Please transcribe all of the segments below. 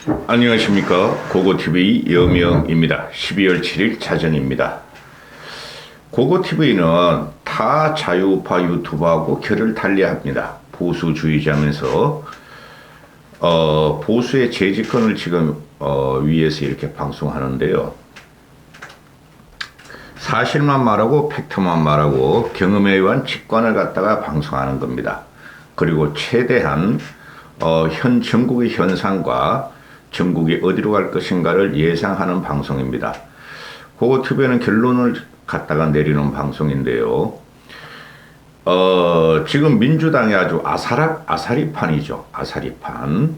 안녕하십니까. 고고TV 여명입니다. 12월 7일 자정입니다. 고고TV는 타 자유우파 유튜버하고 결을 달리합니다. 보수주의자면서 보수의 재집권을 지금 위해서 이렇게 방송하는데요. 사실만 말하고 팩트만 말하고 경험에 의한 직관을 갖다가 방송하는 겁니다. 그리고 최대한 현 전국의 현상과 전국이 어디로 갈 것인가를 예상하는 방송입니다. 고고TV는 결론을 갖다가 내리는 방송인데요. 지금 민주당이 아주 아사리판이죠. 아사리판.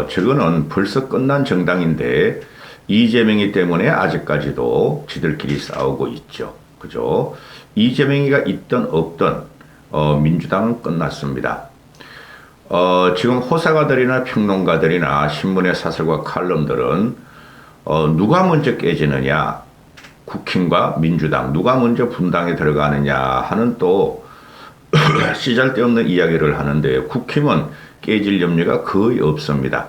저거는 벌써 끝난 정당인데 이재명이 때문에 아직까지도 지들끼리 싸우고 있죠. 그죠? 이재명이가 있든 없든 민주당은 끝났습니다. 지금 호사가들이나 평론가들이나 신문의 사설과 칼럼들은 누가 먼저 깨지느냐, 국힘과 민주당 누가 먼저 분당에 들어가느냐 하는 또 시잘데없는 이야기를 하는데, 국힘은 깨질 염려가 거의 없습니다.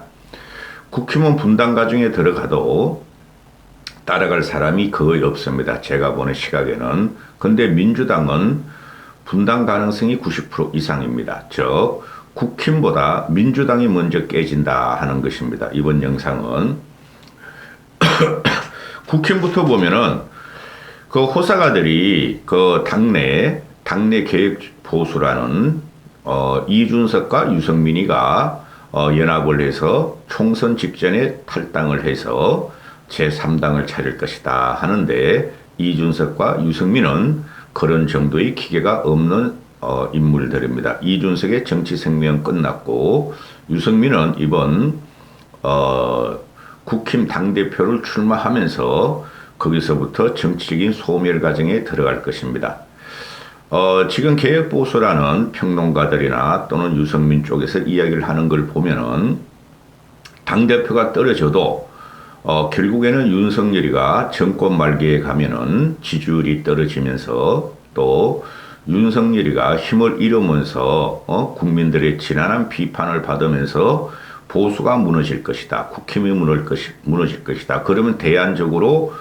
국힘은 분당 과정에 들어가도 따라갈 사람이 거의 없습니다. 제가 보는 시각에는. 근데 민주당은 분당 가능성이 90% 이상입니다. 즉 국힘보다 민주당이 먼저 깨진다 하는 것입니다. 이번 영상은 국힘부터 보면은 그 호사가들이 그 당내 개혁 보수라는 이준석과 유승민이가 연합을 해서 총선 직전에 탈당을 해서 제3당을 차릴 것이다 하는데, 이준석과 유승민은 그런 정도의 기계가 없는 인물들입니다. 이준석의 정치 생명 끝났고, 유승민은 이번 국힘 당대표를 출마하면서 거기서부터 정치적인 소멸 과정에 들어갈 것입니다. 지금 개혁보수라는 평론가들이나 또는 유승민 쪽에서 이야기를 하는 걸 보면은 당대표가 떨어져도 결국에는 윤석열이가 정권 말기에 가면은 지지율이 떨어지면서 또 윤석열이가 힘을 잃으면서 국민들의 지난한 비판을 받으면서 보수가 무너질 것이다. 국힘이 무너질 것이다. 그러면 대안적으로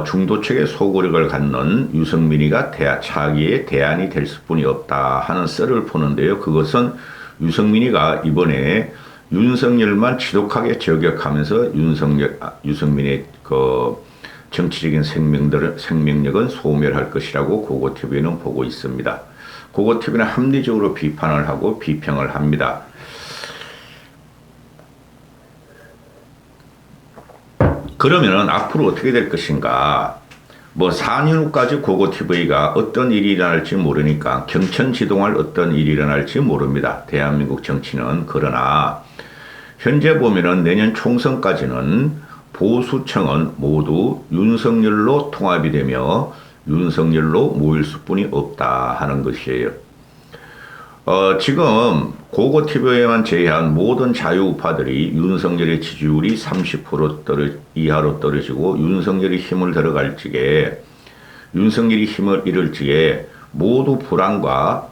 중도층의 소구력을 갖는 유승민이가 차기의 대안이 될 수뿐이 없다 하는 썰을 푸는데요. 그것은 유승민이가 이번에 윤석열만 지독하게 저격하면서 유승민의 그 정치적인 생명력은 소멸할 것이라고 고고TV는 보고 있습니다. 고고TV는 합리적으로 비판을 하고 비평을 합니다. 그러면은 앞으로 어떻게 될 것인가? 4년 후까지 고고TV가 어떤 일이 일어날지 모르니까 경천지동할 어떤 일이 일어날지 모릅니다. 대한민국 정치는. 그러나 현재 보면은 내년 총선까지는 보수층은 모두 윤석열로 통합이 되며 윤석열로 모일 수뿐이 없다 하는 것이에요. 지금 고고TV에만 제외한 모든 자유우파들이 윤석열의 지지율이 30% 이하로 떨어지고 윤석열이 힘을 들어갈 적에, 윤석열이 힘을 잃을 적에 모두 불안과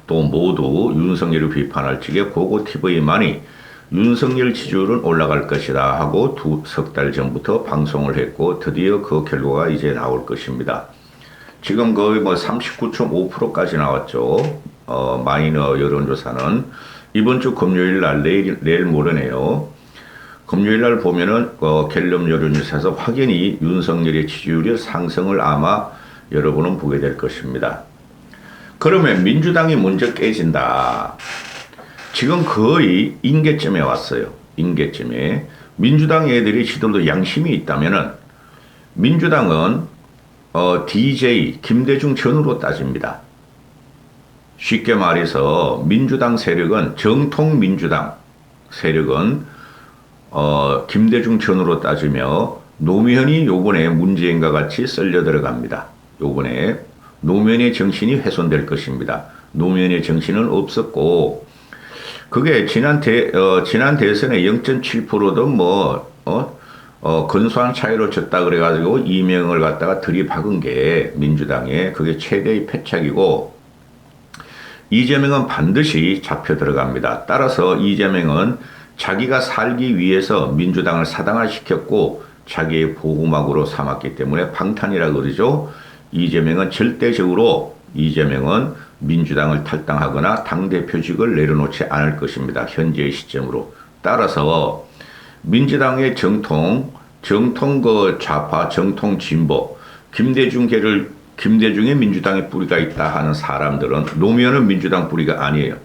또 모두 윤석열을 비판할 적에 고고TV만이 윤석열 지지율은 올라갈 것이다 하고 석 달 전부터 방송을 했고, 드디어 그 결과가 이제 나올 것입니다. 지금 거의 39.5%까지 나왔죠. 마이너 여론조사는. 이번 주 금요일 날, 내일 모레네요. 금요일 날 보면은 갤럽 여론조사에서 확연히 윤석열의 지지율의 상승을 아마 여러분은 보게 될 것입니다. 그러면 민주당이 먼저 깨진다. 지금 거의 임계점에 왔어요. 임계점에. 민주당 애들이 지들도 양심이 있다면은 민주당은 DJ 김대중 전후로 따집니다. 쉽게 말해서 민주당 세력은, 정통 민주당 세력은 김대중 전후로 따지며 노무현이 요번에 문재인과 같이 썰려 들어갑니다. 요번에 노무현의 정신이 훼손될 것입니다. 노무현의 정신은 없었고, 그게 지난 대선에 0.7%도 근소한 차이로 졌다 그래가지고 이명을 갖다가 들이박은 게 민주당의 그게 최대의 패착이고, 이재명은 반드시 잡혀 들어갑니다. 따라서 이재명은 자기가 살기 위해서 민주당을 사당화시켰고 자기의 보호막으로 삼았기 때문에 방탄이라고 그러죠. 이재명은 절대적으로 이재명은 민주당을 탈당하거나 당대표직을 내려놓지 않을 것입니다. 현재의 시점으로. 따라서 민주당의 정통 그 좌파, 정통 진보, 김대중의 민주당의 뿌리가 있다 하는 사람들은 노무현은 민주당 뿌리가 아니에요.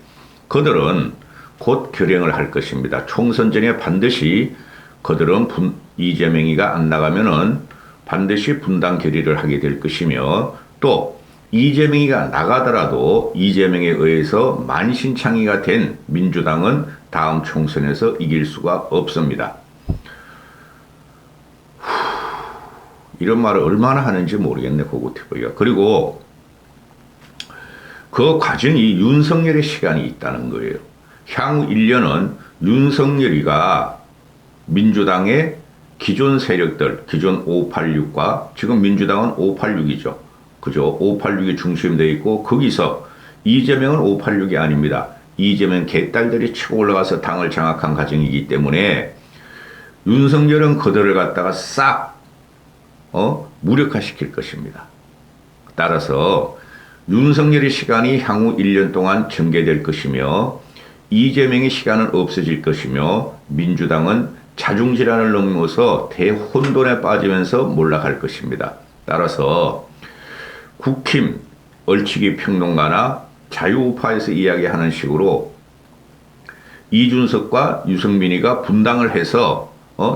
그들은 곧 결행을 할 것입니다. 총선 전에 반드시 그들은 이재명이가 안 나가면은 반드시 분당 결의를 하게 될 것이며 또 이재명이가 나가더라도 이재명에 의해서 만신창이가 된 민주당은 다음 총선에서 이길 수가 없습니다. 이런 말을 얼마나 하는지 모르겠네, 고고티브가. 그리고 그 과정이 윤석열의 시간이 있다는 거예요. 향후 1년은 윤석열이가 민주당의 기존 세력들, 기존 586과 지금 민주당은 586이죠. 그죠? 586이 중심되어 있고 거기서 이재명은 586이 아닙니다. 이재명 개딸들이 치고 올라가서 당을 장악한 과정이기 때문에 윤석열은 그들을 갖다가 싹 무력화시킬 것입니다. 따라서 윤석열의 시간이 향후 1년 동안 전개될 것이며 이재명의 시간은 없어질 것이며 민주당은 자중질환을 넘어서 대혼돈에 빠지면서 몰락할 것입니다. 따라서 국힘, 얼치기 평론가나 자유우파에서 이야기하는 식으로 이준석과 유승민이가 분당을 해서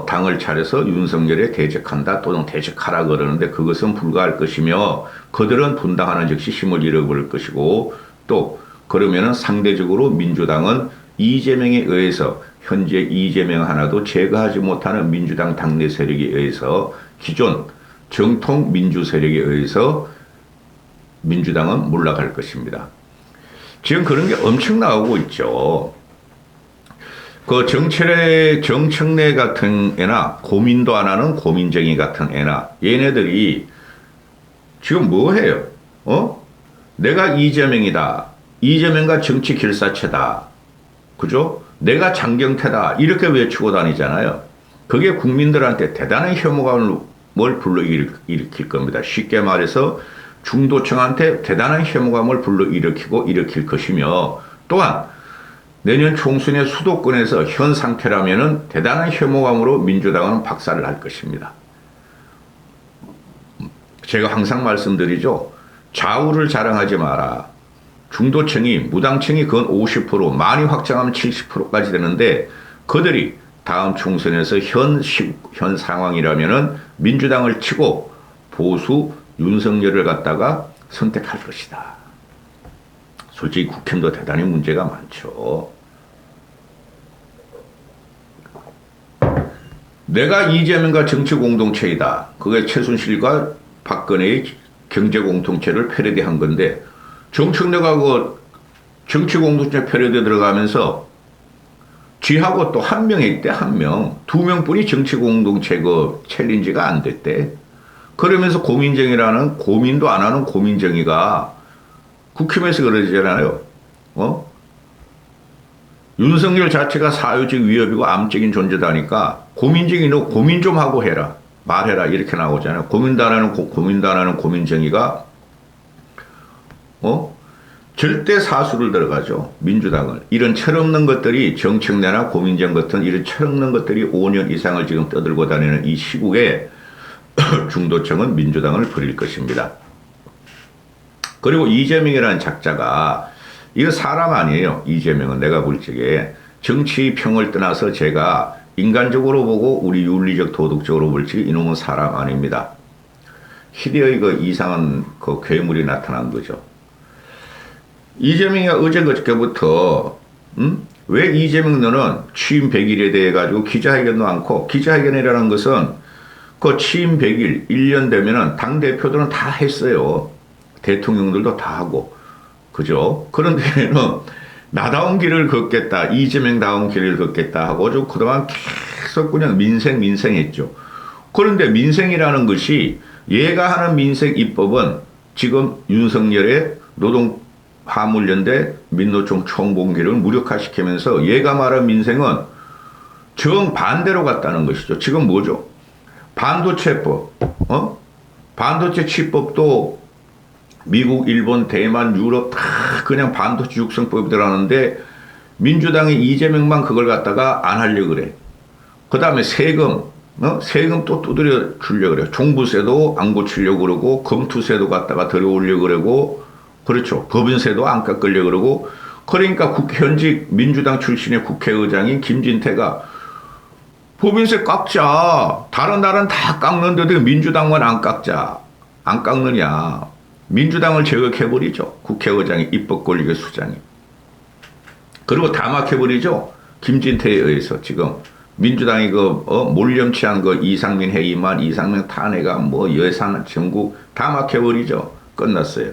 당을 차려서 윤석열에 대적한다 또는 대적하라 그러는데 그것은 불가할 것이며 그들은 분당하는 즉시 힘을 잃어버릴 것이고 또 그러면은 상대적으로 민주당은 이재명에 의해서 현재 이재명 하나도 제거하지 못하는 민주당 당내 세력에 의해서 기존 정통 민주 세력에 의해서 민주당은 몰락할 것입니다. 지금 그런 게 엄청 나오고 있죠. 그 정청래 같은 애나 고민도 안 하는 고민정이 같은 애나 얘네들이 지금 뭐 해요? 내가 이재명이다. 이재명과 정치 길사체다. 그죠? 내가 장경태다. 이렇게 외치고 다니잖아요. 그게 국민들한테 대단한 혐오감을 불러일으킬 겁니다. 쉽게 말해서 중도층한테 대단한 혐오감을 일으킬 것이며 또한 내년 총선의 수도권에서 현 상태라면은 대단한 혐오감으로 민주당은 박살을 날 것입니다. 제가 항상 말씀드리죠. 좌우를 자랑하지 마라. 중도층이 무당층이 그건 50% 많이 확장하면 70%까지 되는데 그들이 다음 총선에서 현 상황이라면은 민주당을 치고 보수 윤석열을 갖다가 선택할 것이다. 솔직히 국힘도 대단히 문제가 많죠. 내가 이재명과 정치 공동체이다. 그게 최순실과 박근혜의 경제 공동체를 패러디한 건데 정청래가 그 정치 공동체 패러디 들어가면서 쥐하고 또 한 명 있대, 한 명. 2명뿐이 정치 공동체 그 챌린지가 안 됐대. 그러면서 고민정이라는 고민도 안 하는 고민정이가 국힘에서 그러잖아요. 윤석열 자체가 사회적 위협이고 암적인 존재다니까 고민정이 너 고민 좀 하고 해라. 말해라. 이렇게 나오잖아요. 고민도 안 하는 고민정이가 절대 사수를 들어가죠. 민주당을. 이런 철없는 것들이 정청래나 고민정 같은 이런 철없는 것들이 5년 이상을 지금 떠들고 다니는 이 시국에 중도층은 민주당을 버릴 것입니다. 그리고 이재명이라는 작자가 이거 사람 아니에요. 이재명은 내가 볼 적에 정치 평을 떠나서 제가 인간적으로 보고 우리 윤리적 도덕적으로 볼 적에 이놈은 사람 아닙니다. 희대의 그 이상한 그 괴물이 나타난 거죠. 이재명이 어제 그저께부터 왜 이재명 너는 취임 100일에 대해 가지고 기자회견도 않고 기자회견이라는 것은 그 취임 100일 1년 되면은 당대표들은 다 했어요. 대통령들도 다 하고 그죠? 그런데는 나다운 길을 걷겠다. 이재명다운 길을 걷겠다 하고 좀 그동안 계속 그냥 민생했죠. 그런데 민생이라는 것이 얘가 하는 민생 입법은 지금 윤석열의 노동 화물연대 민노총 총봉기를 무력화시키면서 얘가 말한 민생은 정반대로 갔다는 것이죠. 지금 뭐죠? 반도체법, 반도체 치법도 미국, 일본, 대만, 유럽 다 그냥 반도체 육성법이 들어가는데 민주당의 이재명만 그걸 갖다가 안 하려고 그래. 그 다음에 세금, 세금 또 두드려 주려고 그래요. 종부세도 안 고치려고 그러고, 검투세도 갖다가 들어오려고 그러고, 그렇죠. 법인세도 안 깎으려고 그러고, 그러니까 현직 민주당 출신의 국회의장인 김진태가 법인세 깎자. 다른 나라는 다 깎는데도 민주당만 안 깎자. 안 깎느냐. 민주당을 제거해버리죠. 국회의장이 입법 권력의 수장이. 그리고 다 막혀버리죠. 김진태에 의해서 지금 민주당이 몰렴치한 이상민 해임안, 이상민 탄핵안, 예산 전국 다 막혀버리죠. 끝났어요.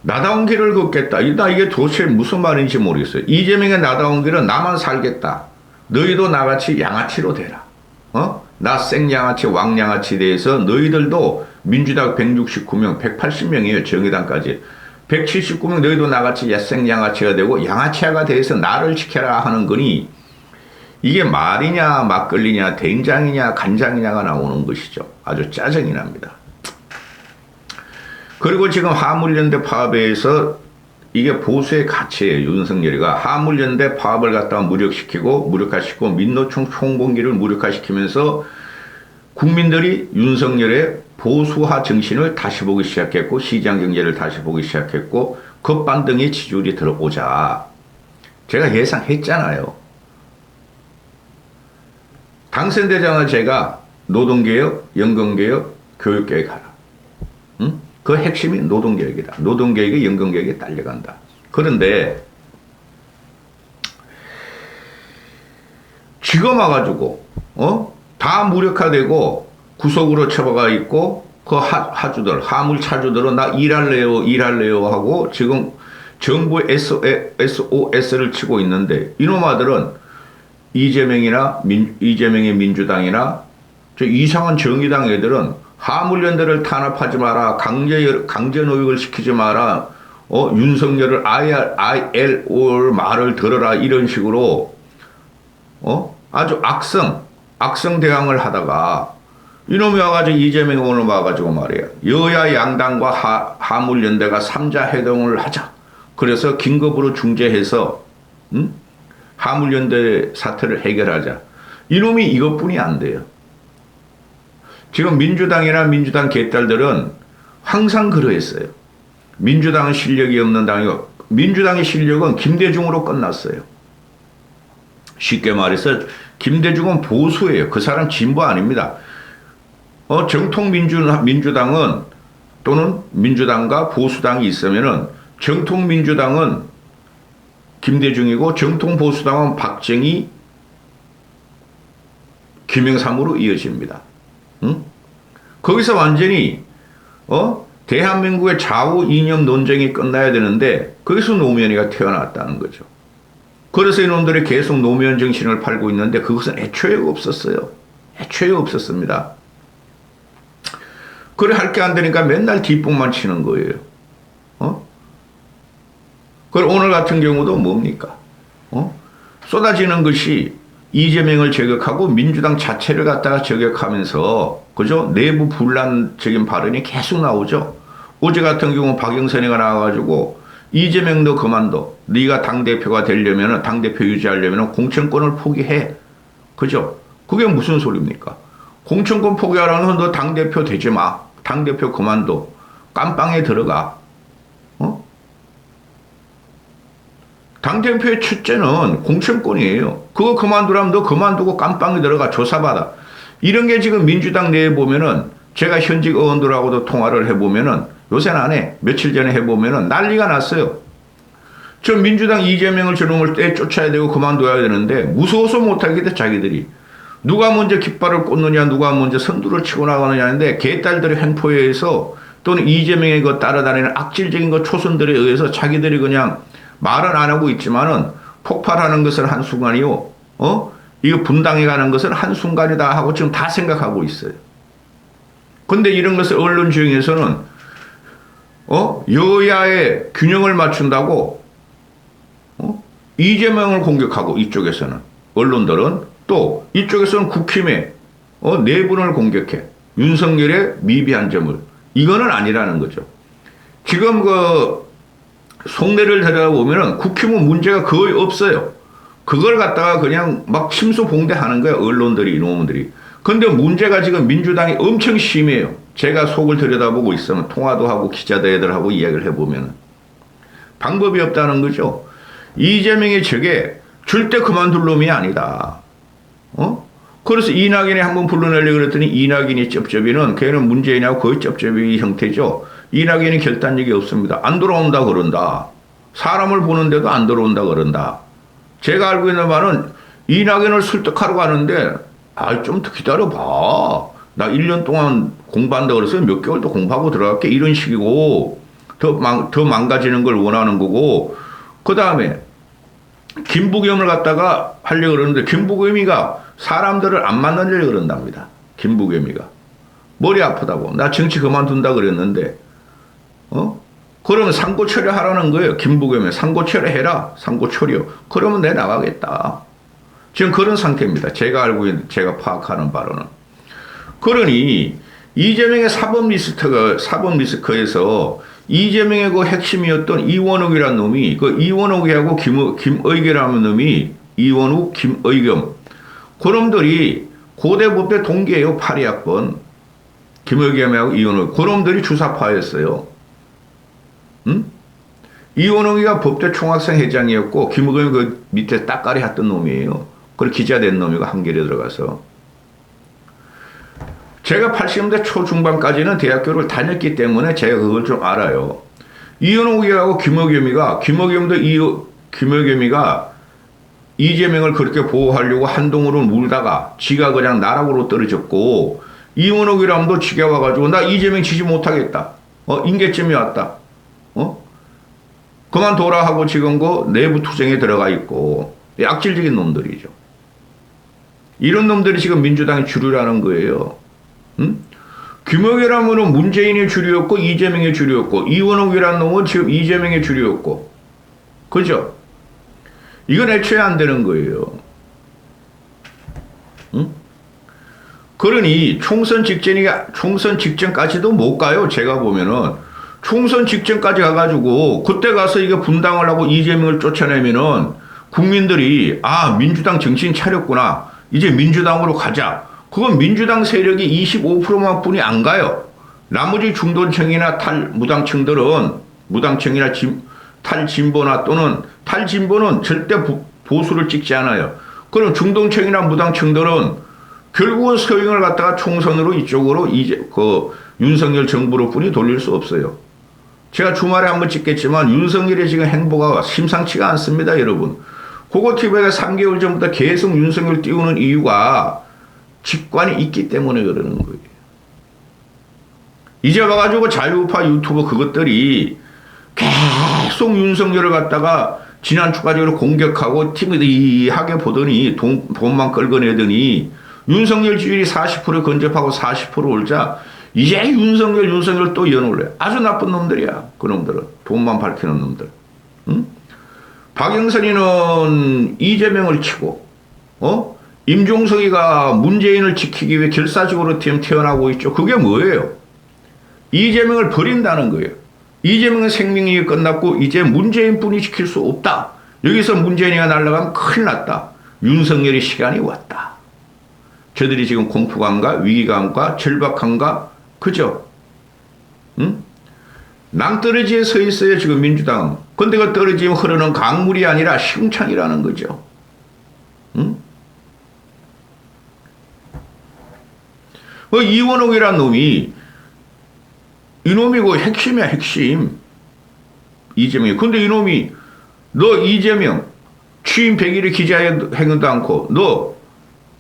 나다운 길을 걷겠다. 이게 도대체 무슨 말인지 모르겠어요. 이재명의 나다운 길은 나만 살겠다. 너희도 나같이 양아치로 되라. 나 생양아치, 왕양아치 대해서 너희들도 민주당 169명, 180명이에요. 정의당까지. 179명 너희도 나같이 생양아치가 되고 양아치가 돼서 나를 지켜라 하는 거니 이게 말이냐 막걸리냐 된장이냐 간장이냐가 나오는 것이죠. 아주 짜증이 납니다. 그리고 지금 화물연대 파업에서 이게 보수의 가치예요. 윤석열이가 화물연대 파업을 갖다가 무력화시키고 민노총 총봉기를 무력화시키면서 국민들이 윤석열의 보수화 정신을 다시 보기 시작했고 시장경제를 다시 보기 시작했고 급반등의 지지율이 들어오자 제가 예상했잖아요. 당선되자마자 제가 노동개혁, 연금개혁, 교육개혁 하라. 응? 그 핵심이 노동개혁이다. 노동개혁이 연금개혁에 딸려간다. 그런데 지금 와가지고 다 무력화되고 구속으로 처박아 있고 그 하주들, 화물차주들은 나 일할래요 하고 지금 정부 SOS를 치고 있는데 이놈 아들은 이재명의 민주당이나 저 이상한 정의당 애들은 화물연대를 탄압하지 마라. 강제노역을 시키지 마라. 윤석열을 ILO 말을 들어라. 이런 식으로 아주 악성 대항을 하다가 이놈이 와가지고 이재명이 오늘 와가지고 말이야. 여야 양당과 화물연대가 3자 회동을 하자. 그래서 긴급으로 중재해서 화물연대 사태를 해결하자. 이놈이 이것뿐이 안 돼요. 지금 민주당이나 민주당 개딸들은 항상 그러했어요. 민주당은 실력이 없는 당이고 민주당의 실력은 김대중으로 끝났어요. 쉽게 말해서 김대중은 보수예요. 그 사람 진보 아닙니다. 정통 민주당은 또는 민주당과 보수당이 있으면은 정통 민주당은 김대중이고 정통 보수당은 박정희, 김영삼으로 이어집니다. 응? 거기서 완전히 대한민국의 좌우 이념 논쟁이 끝나야 되는데 거기서 노무현이가 태어났다는 거죠. 그래서 이놈들이 계속 노무현 정신을 팔고 있는데 그것은 애초에 없었어요. 애초에 없었습니다. 그래 할 게 안 되니까 맨날 뒷북만 치는 거예요. 그리고 오늘 같은 경우도 뭡니까? 쏟아지는 것이 이재명을 저격하고 민주당 자체를 갖다가 저격하면서 그죠? 내부 분란적인 발언이 계속 나오죠. 어제 같은 경우 박영선이가 나와가지고 이재명도 그만둬. 네가 당대표가 되려면 당대표 유지하려면 공천권을 포기해. 그죠? 그게 무슨 소리입니까? 공천권 포기하라는 너 당대표 되지 마. 당대표 그만둬. 깜빵에 들어가. 당대표의 첫째는 공천권이에요. 그거 그만두라면 너 그만두고 깜빵에 들어가 조사받아. 이런 게 지금 민주당 내에 보면은 제가 현직 의원들하고도 통화를 해보면은 요새는 안 해. 며칠 전에 해보면은 난리가 났어요. 저 민주당 이재명을 저놈을 떼쫓아야 되고 그만둬야 되는데 무서워서 못하겠다 자기들이. 누가 먼저 깃발을 꽂느냐 누가 먼저 선두를 치고 나가느냐인데 개딸들의 횡포에 의해서 또는 이재명의 그 따라다니는 악질적인 그 초선들에 의해서 자기들이 그냥 말은 안 하고 있지만은 폭발하는 것은 한순간이요. 이거 분당해 가는 것은 한순간이다 하고 지금 다 생각하고 있어요. 근데 이런 것을 언론 중에서는 여야의 균형을 맞춘다고 이재명을 공격하고 이쪽에서는 언론들은 또 이쪽에서는 국힘의 내분을 공격해. 윤석열의 미비한 점을. 이거는 아니라는 거죠. 지금 속내를 들여다보면은 국힘은 문제가 거의 없어요. 그걸 갖다가 그냥 막 침소봉대하는 거예요. 언론들이, 이놈들이. 근데 문제가 지금 민주당이 엄청 심해요. 제가 속을 들여다보고 있으면 통화도 하고 기자들하고 이야기를 해보면 방법이 없다는 거죠. 이재명이 저게 절대 그만둘 놈이 아니다. 그래서 이낙연이 한번 불러내려고 그랬더니 이낙연이 쩝쩝이는 걔는 문재인하고 거의 쩝쩝이 형태죠. 이낙연이 결단력이 없습니다. 안 돌아온다 그런다. 사람을 보는데도 안 들어온다 그런다. 제가 알고 있는 바는 이낙연을 설득하러 가는데 좀 더 기다려봐. 나 1년 동안 공부한다 그래서 몇 개월 더 공부하고 들어갈게. 이런 식이고 더 망가지는 걸 원하는 거고 그 다음에 김부겸을 갖다가 하려고 그러는데 김부겸이가 사람들을 안 만나려고 그런답니다. 김부겸이가. 머리 아프다고. 나 정치 그만둔다 그랬는데 그러면 상고처리 하라는 거예요. 김부겸이 상고처리 해라. 상고처리요. 그러면 내 나가겠다. 지금 그런 상태입니다. 제가 알고 있는, 제가 파악하는 바로는. 그러니 이재명의 사법 리스크에서 이재명의 그 핵심이었던 이원욱이라는 놈이 그 이원욱이하고 김의겸이라는 놈이 이원욱, 김의겸 그놈들이 고대법대 동기예요. 82학번 김의겸하고 이원욱 그놈들이 주사파였어요. 응? 이원욱이가 법대 총학생 회장이었고 김의겸이 그 밑에 따까리 했던 놈이에요. 그리고 기자 된 놈이고 한겨레 들어가서. 제가 80년대 초중반까지는 대학교를 다녔기 때문에 제가 그걸 좀 알아요. 이원욱이하고 김의겸이가 이재명을 그렇게 보호하려고 한동으로 물다가 지가 그냥 나락으로 떨어졌고 이원욱이랑도 지가 와가지고 나 이재명 지지 못하겠다. 인계점이 왔다. 그만둬라 하고 지금 그 내부 투쟁에 들어가 있고 악질적인 놈들이죠. 이런 놈들이 지금 민주당의 주류라는 거예요. 응? 김의겸이라면 문재인의 주류였고 이재명의 주류였고 이원욱이라는 놈은 지금 이재명의 주류였고 그죠? 이건 애초에 안 되는 거예요. 응? 그러니 총선 직전까지도 못 가요. 제가 보면은 총선 직전까지 가가지고 그때 가서 이게 분당을 하고 이재명을 쫓아내면은 국민들이 민주당 정신 차렸구나. 이제 민주당으로 가자. 그건 민주당 세력이 25%만 뿐이 안 가요. 나머지 중도층이나 무당층이나 탈진보나 또는 탈진보는 절대 보수를 찍지 않아요. 그럼 중도층이나 무당층들은 결국은 서행을 갖다가 총선으로 이쪽으로 윤석열 정부로 뿐이 돌릴 수 없어요. 제가 주말에 한번 찍겠지만 윤석열의 지금 행보가 심상치가 않습니다, 여러분. 고고TV가 3개월 전부터 계속 윤석열 띄우는 이유가 직관이 있기 때문에 그러는 거예요. 이제 와가지고 자유우파 유튜버 그것들이 계속 윤석열을 갖다가 지난주까지로 공격하고 TV하게 보더니 돈만 끌어내더니 윤석열 지지율이 40% 근접하고 40% 올자 이제 윤석열 또 연올래. 아주 나쁜 놈들이야. 그 놈들은. 돈만 밝히는 놈들. 응? 박영선이는 이재명을 치고 임종석이가 문재인을 지키기 위해 결사적으로 태어나고 있죠. 그게 뭐예요? 이재명을 버린다는 거예요. 이재명의 생명이 끝났고 이제 문재인뿐이 지킬 수 없다. 여기서 문재인이가 날아가면 큰일 났다. 윤석열의 시간이 왔다. 저들이 지금 공포감과 위기감과 절박함과 그죠? 응? 낭떠러지에 서 있어요. 지금 민주당. 근데 그 떨어지면 흐르는 강물이 아니라 시궁창이라는 거죠. 응? 이원욱이란 놈이 이놈이고 핵심이야 핵심. 이재명이. 근데 이놈이 너 이재명 취임 100일에 기자회견도 않고 너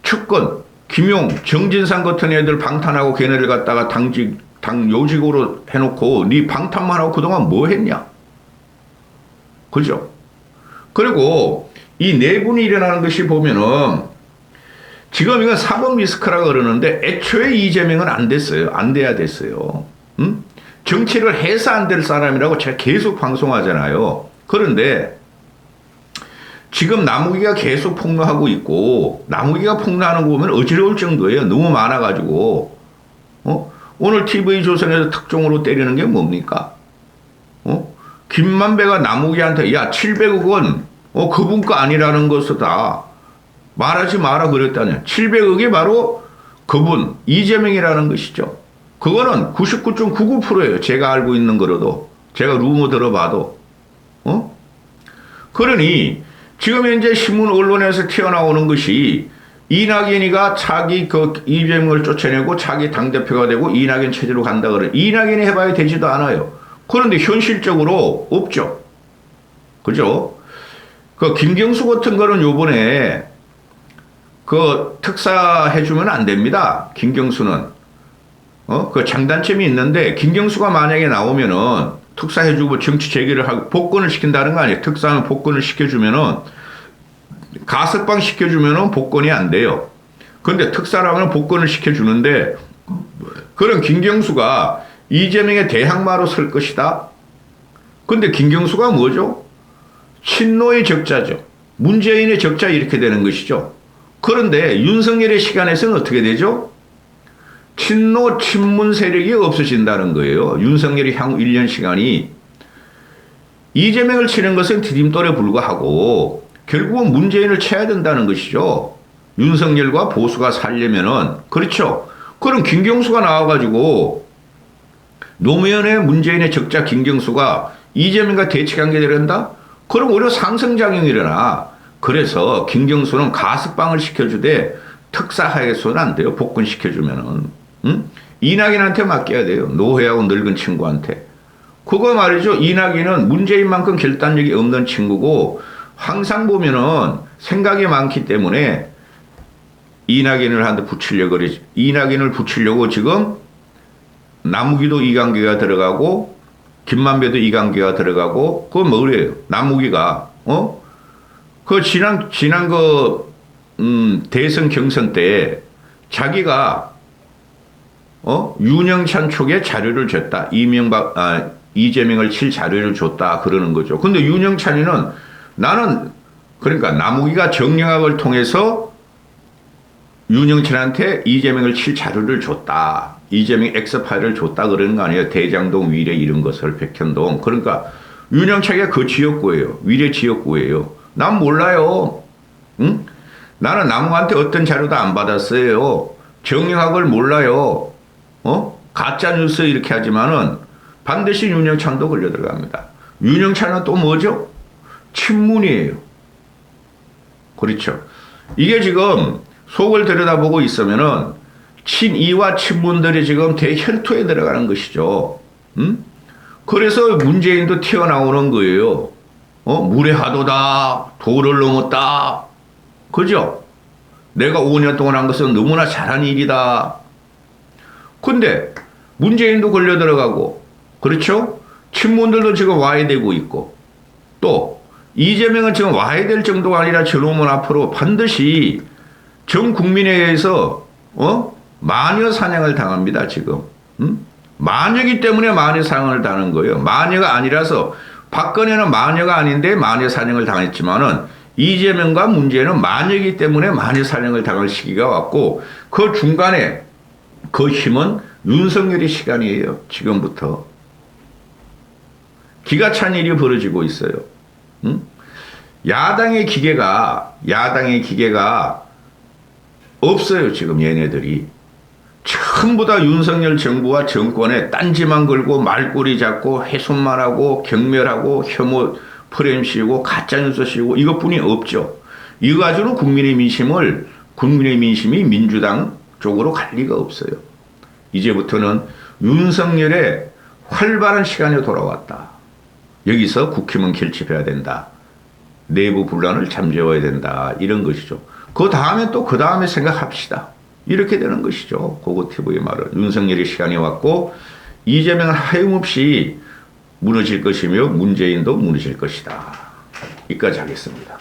측근 김용 정진상 같은 애들 방탄하고 걔네들 갖다가 당 요직으로 해놓고 네 방탄만 하고 그동안 뭐 했냐. 그죠? 그리고 이 내분이 일어나는 것이 보면은 지금 이건 사법 리스크라고 그러는데 애초에 이재명은 안 됐어요. 안 돼야 됐어요. 응? 정치를 해서 안 될 사람이라고 제가 계속 방송하잖아요. 그런데 지금 나무기가 계속 폭로하고 있고, 나무기가 폭로하는 거 보면 어지러울 정도예요. 너무 많아가지고. 오늘 TV조선에서 특종으로 때리는 게 뭡니까? 김만배가 나무기한테, 야, 700억 원, 그분 거 아니라는 것이다. 말하지 마라 그랬다냐. 700억이 바로 그분, 이재명이라는 것이죠. 그거는 99.99%예요. 제가 알고 있는 거로도. 제가 루머 들어봐도. 그러니, 지금 현재 신문 언론에서 튀어나오는 것이 이낙연이가 자기 이재명을 쫓아내고 자기 당대표가 되고 이낙연 체제로 간다 그래. 이낙연이 해봐야 되지도 않아요. 그런데 현실적으로 없죠. 그죠? 김경수 같은 거는 요번에 특사 해주면 안 됩니다. 김경수는. 장단점이 있는데, 김경수가 만약에 나오면은 특사 해주고 정치 재개를 하고 복권을 시킨다는 거 아니에요. 특사하면 복권을 시켜주면은, 가석방 시켜주면은 복권이 안 돼요. 근데 특사라면 복권을 시켜주는데, 그런 김경수가 이재명의 대항마로 설 것이다. 근데 김경수가 뭐죠? 친노의 적자죠. 문재인의 적자 이렇게 되는 것이죠. 그런데 윤석열의 시간에서는 어떻게 되죠? 친노 친문 세력이 없어진다는 거예요. 윤석열이 향후 1년 시간이 이재명을 치는 것은 디딤돌에 불과하고 결국은 문재인을 쳐야 된다는 것이죠. 윤석열과 보수가 살려면은. 그렇죠. 그럼 김경수가 나와가지고 노무현의 문재인의 적자 김경수가 이재명과 대치관계 되는다? 그럼 오히려 상승작용이 일어나. 그래서 김경수는 가석방을 시켜주되 특사하에서는 안 돼요. 복권 시켜주면은. 이낙연한테 맡겨야 돼요. 노회하고 늙은 친구한테. 그거 말이죠. 이낙연은 문재인만큼 결단력이 없는 친구고 항상 보면은 생각이 많기 때문에 이낙연을 한테 붙이려고 그러지. 이낙연을 붙이려고 지금 나무기도 이관계가 들어가고 김만배도 이관계가 들어가고 그건 뭐래요? 나무기가 지난 대선 경선 때 자기가 윤영찬 쪽에 자료를 줬다. 이재명을 칠 자료를 줬다. 그러는 거죠. 근데 윤영찬이는 그러니까 나무기가 정영학을 통해서 윤영찬한테 이재명을 칠 자료를 줬다. 이재명 X파일을 줬다. 그러는 거 아니에요. 대장동 위례 이런 것을 백현동. 그러니까 윤영찬이가 그 지역구예요. 위례 지역구예요. 난 몰라요. 응? 나는 나무한테 어떤 자료도 안 받았어요. 정영학을 몰라요. 가짜뉴스 이렇게 하지만은 반드시 윤영찬도 걸려 들어갑니다. 윤영찬은 또 뭐죠? 친문이에요. 그렇죠. 이게 지금 속을 들여다보고 있으면은 친이와 친문들이 지금 대혈투에 들어가는 것이죠. 그래서 문재인도 튀어나오는 거예요. 무례하도다. 도를 넘었다. 그죠? 내가 5년 동안 한 것은 너무나 잘한 일이다. 근데 문재인도 걸려 들어가고, 그렇죠? 친문들도 지금 와야 되고 있고, 또 이재명은 지금 와야 될 정도가 아니라 저놈은 앞으로 반드시 전 국민에 의해서 마녀 사냥을 당합니다. 지금. 마녀기 때문에 마녀 사냥을 당하는 거예요. 마녀가 아니라서 박근혜는 마녀가 아닌데 마녀 사냥을 당했지만은 이재명과 문재인은 마녀이기 때문에 마녀 사냥을 당할 시기가 왔고 그 중간에 그 힘은 윤석열의 시간이에요. 지금부터. 기가 찬 일이 벌어지고 있어요. 야당의 기계가 없어요. 지금 얘네들이. 전부 다 윤석열 정부와 정권에 딴지만 걸고 말꼬리 잡고 훼손만 하고 경멸하고 혐오 프레임 씌우고 가짜뉴스 씌우고 이것뿐이 없죠. 이거 가지고는 국민의 민심이 민주당 쪽으로 갈 리가 없어요. 이제부터는 윤석열의 활발한 시간이 돌아왔다. 여기서 국힘은 결집해야 된다. 내부 분란을 잠재워야 된다. 이런 것이죠. 그 다음에 또 그 다음에 생각합시다. 이렇게 되는 것이죠. 고고TV의 말은. 윤석열의 시간이 왔고 이재명은 하염없이 무너질 것이며 문재인도 무너질 것이다. 여기까지 하겠습니다.